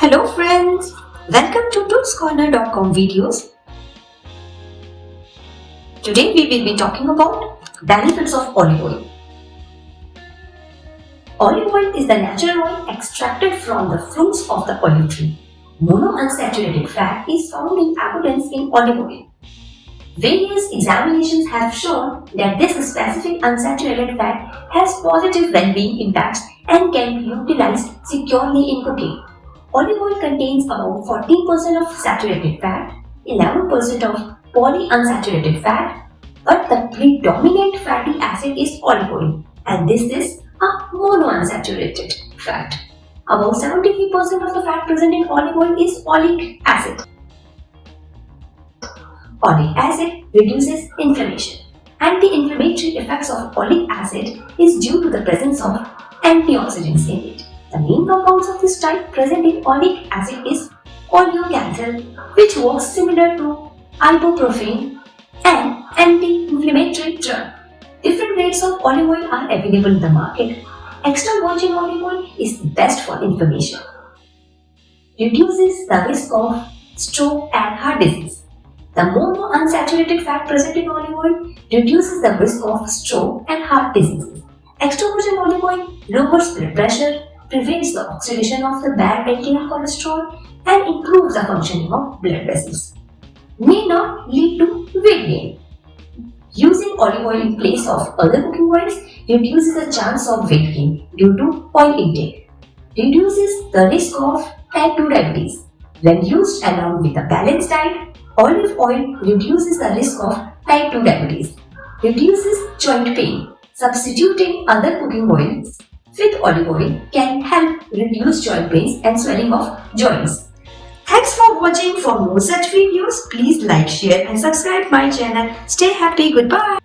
Hello friends, welcome to toolscorner.com videos. Today we will be talking about benefits of olive oil. Olive oil is the natural oil extracted from the fruits of the olive tree. Monounsaturated fat is found in abundance in olive oil. Various examinations have shown that this specific unsaturated fat has positive well-being impacts and can be utilized securely in cooking. Olive oil contains about 14% of saturated fat, 11% of polyunsaturated fat, but the predominant fatty acid is olive oil, and this is a monounsaturated fat. About 73% of the fat present in olive oil is oleic acid. Oleic acid reduces inflammation. Anti-inflammatory effects of oleic acid is due to the presence of antioxidants in it. The main compounds of this type present in oleic acid is oleocanthal, which works similar to ibuprofen, and anti-inflammatory drug. Different grades of olive oil are available in the market. Extra virgin olive oil is the best for inflammation. Reduces the risk of stroke and heart disease. The monounsaturated fat present in olive oil reduces the risk of stroke and heart diseases. Extra virgin olive oil lowers blood pressure, prevents the oxidation of the bad LDL cholesterol, and improves the functioning of blood vessels. May not lead to weight gain. Using olive oil in place of other cooking oils reduces the chance of weight gain due to oil intake. Reduces the risk of type 2 diabetes. When used along with a balanced diet, olive oil reduces the risk of type 2 diabetes. Reduces joint pain. Substituting other cooking oils with olive oil can help reduce joint pains and swelling of joints. Thanks for watching. For more such videos, please like, share and subscribe my channel. Stay happy. Goodbye.